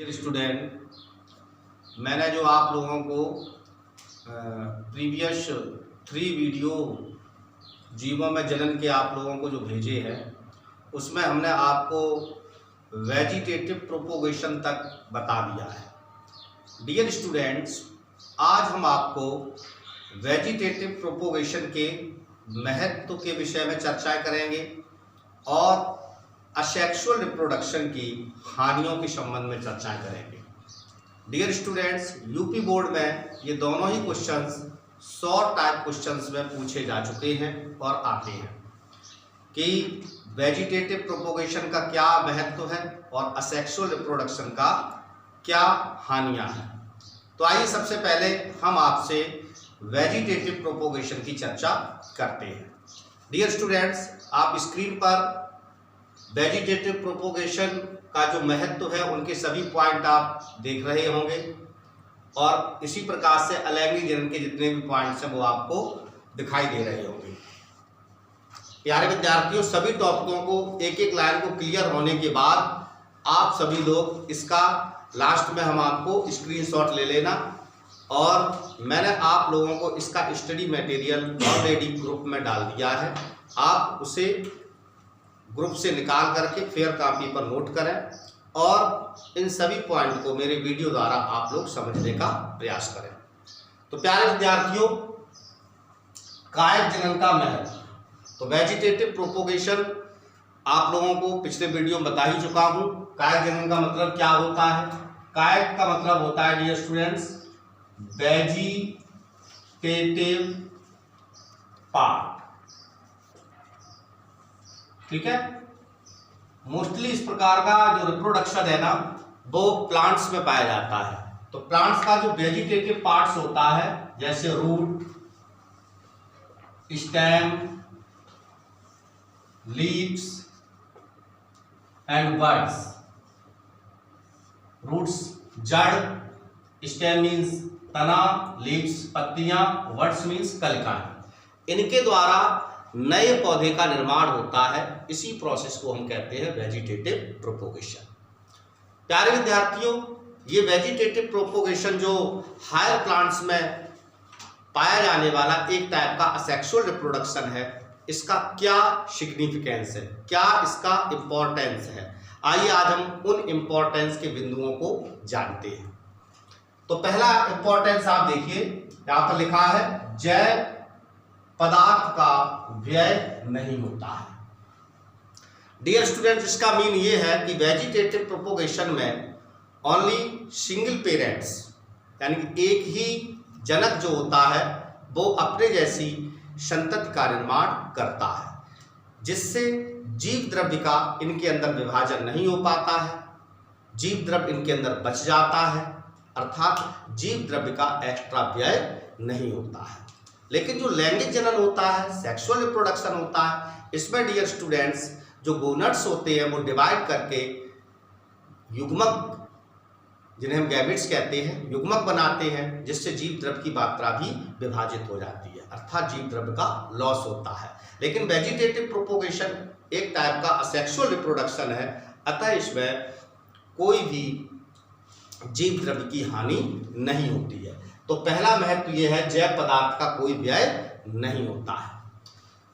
Dear student, मैंने जो आप लोगों को प्रीवियस 3 वीडियो जीवों में जनन के आप लोगों को जो भेजे हैं उसमें हमने आपको वेजिटेटिव प्रोपोगेशन तक बता दिया है। डियर स्टूडेंट्स, आज हम आपको वेजिटेटिव प्रोपोगेशन के महत्व के विषय में चर्चा करेंगे और असेक्सुअल रिप्रोडक्शन की हानियों के संबंध में चर्चा करेंगे। डियर स्टूडेंट्स, यूपी बोर्ड में ये दोनों ही क्वेश्चंस शॉर्ट टाइप क्वेश्चंस में पूछे जा चुके हैं और आते हैं कि वेजिटेटिव प्रोपोगेशन का क्या महत्व है और असेक्सुअल रिप्रोडक्शन का क्या हानियां हैं। तो आइए सबसे पहले हम आपसे वेजिटेटिव प्रोपोगेशन की चर्चा करते हैं। डियर स्टूडेंट्स, आप स्क्रीन पर वेजिटेटिव प्रोपोगेशन का जो महत्व है उनके सभी पॉइंट आप देख रहे होंगे और इसी प्रकार से अलैंगिक जनन के जितने भी पॉइंट्स हैं वो आपको दिखाई दे रहे होंगे। प्यारे विद्यार्थियों, सभी टॉपिकों को एक एक लाइन को क्लियर होने के बाद आप सभी लोग इसका लास्ट में हम आपको स्क्रीनशॉट ले लेना और मैंने आप लोगों को इसका स्टडी मटेरियल ऑलरेडी ग्रुप में डाल दिया है। आप उसे ग्रुप से निकाल करके फेयर कॉपी पर नोट करें और इन सभी पॉइंट को मेरे वीडियो द्वारा आप लोग समझने का प्रयास करें। तो प्यारे विद्यार्थियों, कायक जनन का महत्व, तो वेजिटेटिव प्रोपोगेशन आप लोगों को पिछले वीडियो में बता ही चुका हूं। कायक जनन का मतलब क्या होता है? कायक का मतलब होता है डियर स्टूडेंट्स वेजिटेटिव पार्ट। ठीक है, मोस्टली इस प्रकार का जो रिप्रोडक्शन है ना वो प्लांट्स में पाया जाता है। तो प्लांट्स का जो वेजिटेटिव पार्ट्स होता है जैसे root, stem, leaves and buds. Roots जड़, स्टेम मीन्स तना, लीव्स पत्तियां, बड्स मीन्स कलिकाएं। इनके द्वारा नए पौधे का निर्माण होता है। इसी प्रोसेस को हम कहते हैं वेजिटेटिव प्रोपोगेशन। प्यारे विद्यार्थियों, ये वेजिटेटिव प्रोपोगेशन जो हायर प्लांट्स में पाया जाने वाला एक टाइप का असेक्सुअल रिप्रोडक्शन है, इसका क्या सिग्निफिकेंस है, क्या इसका इंपॉर्टेंस है, आइए आज हम उन इंपॉर्टेंस के बिंदुओं को जानते हैं। तो पहला इंपॉर्टेंस आप देखिए, यहां पर लिखा है जैव पदार्थ का व्यय नहीं होता है। डियर स्टूडेंट्स, इसका मीन ये है कि वेजिटेटिव प्रोपोगेशन में ओनली सिंगल पेरेंट्स यानी कि एक ही जनक जो होता है वो अपने जैसी संतति का निर्माण करता है, जिससे जीव द्रव्य का इनके अंदर विभाजन नहीं हो पाता है, जीव द्रव्य इनके अंदर बच जाता है, अर्थात जीव द्रव्य का एक्स्ट्रा व्यय नहीं होता है। लेकिन जो लैंगिक जनन होता है, सेक्सुअल रिप्रोडक्शन होता है, इसमें डियर स्टूडेंट्स जो गोनट्स होते हैं वो डिवाइड करके युग्मक, जिन्हें हम गैमेट्स कहते हैं, युग्मक बनाते हैं, जिससे जीव द्रव्य की मात्रा भी विभाजित हो जाती है, अर्थात जीव द्रव्य का लॉस होता है। लेकिन वेजिटेटिव प्रोपोगेशन एक टाइप का असेक्सुअल रिप्रोडक्शन है, अतः इसमें कोई भी जीव द्रव्य की हानि नहीं होती है। तो पहला महत्व यह है जैव पदार्थ का कोई व्यय नहीं होता है।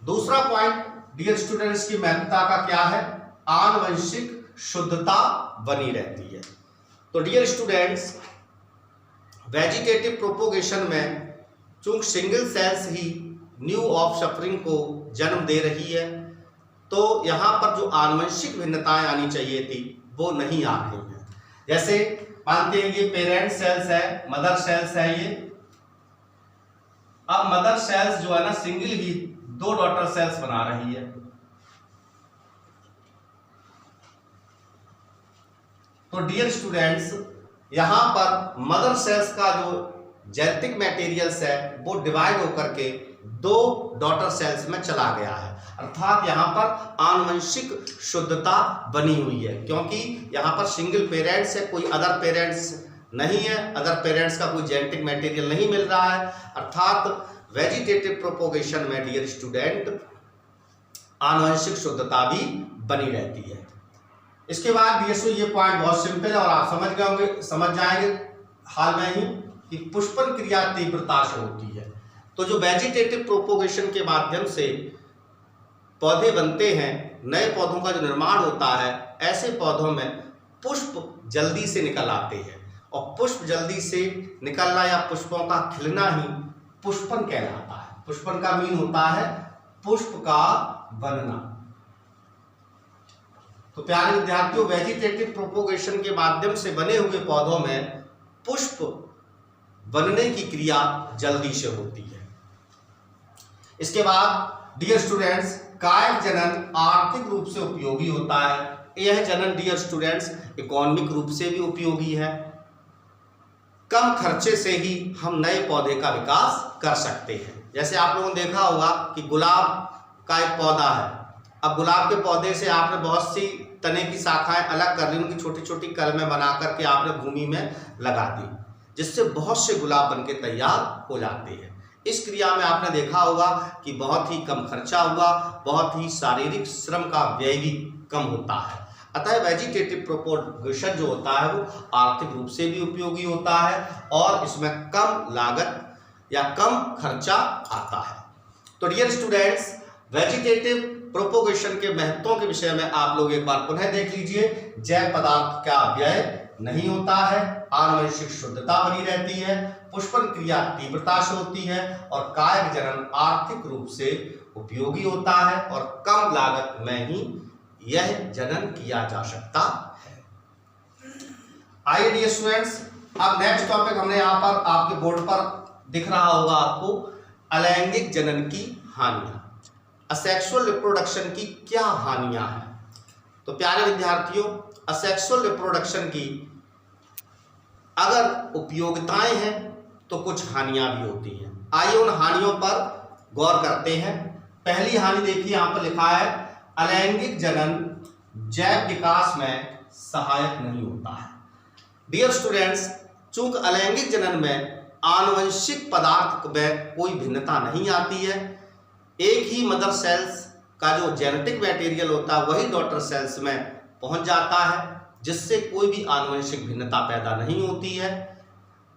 दूसरा पॉइंट डियर स्टूडेंट्स की महत्वता का क्या है? आनुवंशिक शुद्धता बनी रहती है। तो डियर स्टूडेंट्स, वेजिटेटिव प्रोपोगेशन में चूंकि सिंगल सेल्स ही न्यू ऑफस्प्रिंग को जन्म दे रही है, तो यहां पर जो आनुवंशिक भिन्नताएं आनी चाहिए थी वो नहीं आ रही है। जैसे मानते हैं ये पेरेंट सेल्स है, मदर सेल्स है ये। अब मदर सेल्स जो है ना सिंगल ही 2 डॉटर सेल्स बना रही है। तो डियर स्टूडेंट्स, यहां पर मदर सेल्स का जो जेनेटिक मटेरियल्स है वो डिवाइड होकर के 2 डॉटर सेल्स में चला गया है, अर्थात यहां पर आनुवंशिक शुद्धता बनी हुई है, क्योंकि यहां पर सिंगल पेरेंट्स है, कोई अदर पेरेंट्स नहीं है, अदर पेरेंट्स का कोई जेनेटिक मटेरियल नहीं मिल रहा है। अर्थात वेजिटेटिव प्रोपोगेशन में डियर स्टूडेंट आनुवंशिक शुद्धता भी बनी रहती है। इसके बाद DSO ये पॉइंट बहुत सिंपल है और आप समझ गए होंगे, समझ जाएंगे हाल में ही कि पुष्पन क्रिया तीव्रता से होती है। तो जो वेजिटेटिव प्रोपोगेशन के माध्यम से पौधे बनते हैं, नए पौधों का जो निर्माण होता है, ऐसे पौधों में पुष्प जल्दी से निकल आते हैं और पुष्प जल्दी से निकलना या पुष्पों का खिलना ही पुष्पन कहलाता है। पुष्पन का मीन होता है पुष्प का बनना। तो प्यारे विद्यार्थियों, वेजिटेटिव प्रोपोगेशन के माध्यम से बने हुए पौधों में पुष्प बनने की क्रिया जल्दी से होती है। इसके बाद डियर स्टूडेंट्स, कायक जनन आर्थिक रूप से उपयोगी होता है। यह जनन डियर स्टूडेंट्स इकोनॉमिक रूप से भी उपयोगी है। कम खर्चे से ही हम नए पौधे का विकास कर सकते हैं। जैसे आप लोगों ने देखा होगा कि गुलाब का एक पौधा है। अब गुलाब के पौधे से आपने बहुत सी तने की शाखाएं अलग कर ली, उनकी छोटी छोटी कलमें बना करके आपने भूमि में लगा दी, जिससे बहुत से गुलाब बनके तैयार हो जाते हैं। इस क्रिया में आपने देखा होगा कि बहुत ही कम खर्चा हुआ, बहुत ही शारीरिक श्रम का व्यय भी कम होता है। अतः वेजिटेटिव प्रोपोगेशन जो होता है वो आर्थिक रूप से भी उपयोगी होता है और इसमें कम लागत या कम खर्चा आता है। तो डियर स्टूडेंट्स, वेजिटेटिव प्रोपोगेशन के महत्वों के विषय में आप लोग एक बार पुनः देख लीजिए। जैव पदार्थ का व्यय नहीं होता है, आनुवंशिक शुद्धता बनी रहती है, पुष्पन क्रिया तीव्रता से होती है और कायक जनन आर्थिक रूप से उपयोगी होता है और कम लागत में ही यह जनन किया जा सकता है। आइए डियर स्टूडेंट्स, अब नेक्स्ट टॉपिक हमने यहाँ पर आपके बोर्ड पर दिख रहा होगा आपको, अलैंगिक जनन की हानियां। असेक्सुअल रिप्रोडक्शन की क्या हानियां हैं? तो प्यारे विद्यार्थियों, असेक्सुअल रिप्रोडक्शन की अगर उपयोगिताएं हैं तो कुछ हानियां भी होती हैं। आइए उन हानियों पर गौर करते हैं। पहली हानि देखिए, यहां पर लिखा है अलैंगिक जनन जैव विकास में सहायक नहीं होता है। डियर स्टूडेंट्स, चूंकि अलैंगिक जनन में आनुवंशिक पदार्थ में कोई भिन्नता नहीं आती है, एक ही मदर सेल्स का जो जेनेटिक मटेरियल होता है वही डॉटर सेल्स में पहुंच जाता है, जिससे कोई भी आनुवंशिक भिन्नता पैदा नहीं होती है।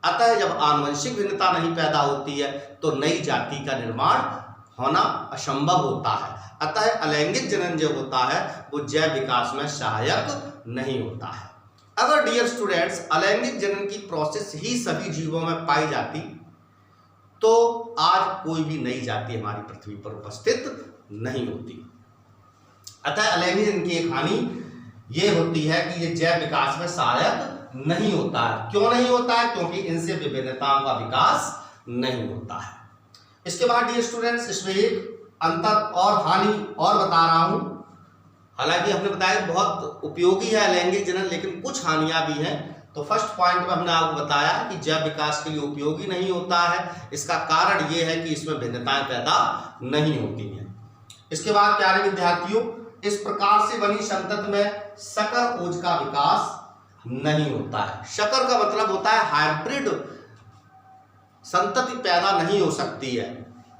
अतः जब आनुवंशिक भिन्नता नहीं पैदा होती है तो नई जाति का निर्माण होना असंभव होता है। अतः अलैंगिक जनन जो होता है वो जैव विकास में सहायक नहीं होता है। अगर डियर स्टूडेंट्स अलैंगिक जनन की प्रोसेस ही सभी जीवों में पाई जाती तो आज कोई भी नई जाति हमारी पृथ्वी पर उपस्थित नहीं होती। अतः अलैंगिक जनन की एक हानि ये होती है कि ये जैव विकास में सहायक नहीं होता है। क्यों नहीं होता है? क्योंकि इनसे विभिन्नताओं का विकास नहीं होता है। इसके बाद डियर स्टूडेंट्स, इसमें एक अंतर और हानि और बता रहा हूं। हालांकि हमने बताया बहुत उपयोगी है अलैंगिक जनन, लेकिन कुछ हानियां भी हैं। तो फर्स्ट पॉइंट में हमने आपको बताया कि जैव विकास के लिए उपयोगी नहीं होता है। इसका कारण ये है कि इसमें भिन्नताएं पैदा नहीं होती हैं। इसके बाद प्यारे विद्यार्थियों, इस प्रकार से बनी संतति में शकर ओज का विकास नहीं होता है। शकर का मतलब होता है हाइब्रिड संतति पैदा नहीं हो सकती है।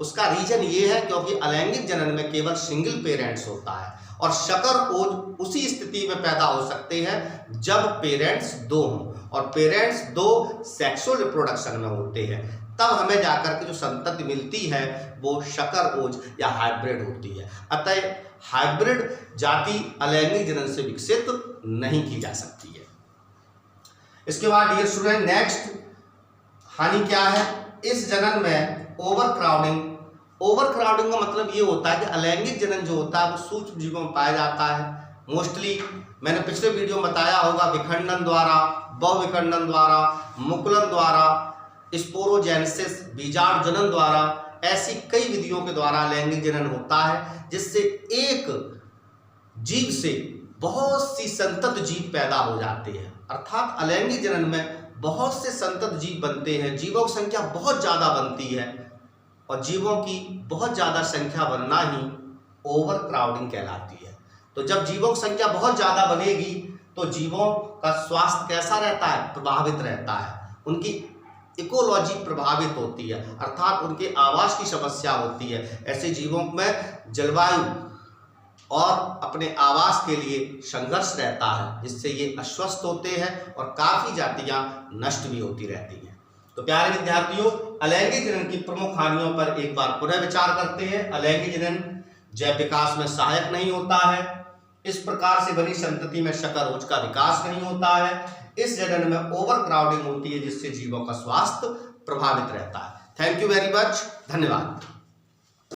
उसका रीजन ये है क्योंकि अलैंगिक जनन में केवल सिंगल पेरेंट्स होता है और शकर ओज उसी स्थिति में पैदा हो सकते हैं जब पेरेंट्स दो हों और पेरेंट्स दो सेक्सुअल रिप्रोडक्शन में होते हैं, तब हमें जाकर के जो संतति मिलती है वो शकर ओज या हाइब्रिड होती है। अतः हाइब्रिड जाति अलैंगिक जनन से विकसित नहीं की जा सकती है। इसके बाद डियर स्टूडेंट, नेक्स्ट हानि क्या है? इस जनन में ओवरक्राउडिंग का मतलब ये होता है कि अलैंगिक जनन जो होता है वो सूक्ष्म जीवों में पाया जाता है। मोस्टली मैंने पिछले वीडियो में बताया होगा, विखंडन द्वारा, बहुविखंडन द्वारा, मुकुलन द्वारा, स्पोरोजेनेसिस बीजाणु जनन द्वारा, ऐसी कई विधियों के द्वारा अलैंगिक जनन होता है, जिससे एक जीव से बहुत सी संतत जीव पैदा हो जाते हैं। अर्थात अलैंगिक जनन में बहुत से संतत जीव बनते हैं, जीवों की संख्या बहुत ज़्यादा बनती है और जीवों की बहुत ज़्यादा संख्या बनना ही ओवरक्राउडिंग कहलाती है। तो जब जीवों की संख्या बहुत ज़्यादा बनेगी तो जीवों का स्वास्थ्य कैसा रहता है? प्रभावित रहता है। उनकी इकोलॉजी प्रभावित होती है, अर्थात उनके आवास की समस्या होती है। ऐसे जीवों में जलवायु और अपने आवास के लिए संघर्ष रहता है, जिससे ये अस्वस्थ होते हैं और काफ़ी जातियां नष्ट भी होती रहती हैं। तो प्यारे विद्यार्थियों, अलैंगिक जनन की प्रमुख हानियों पर एक बार पुनः विचार करते हैं। अलैंगिक जनन जैव विकास में सहायक नहीं होता है। इस प्रकार से बनी संतति में शकरोज का विकास नहीं होता है। इस जनन में ओवर क्राउडिंग होती है, जिससे जीवों का स्वास्थ्य प्रभावित रहता है। थैंक यू वेरी मच, धन्यवाद।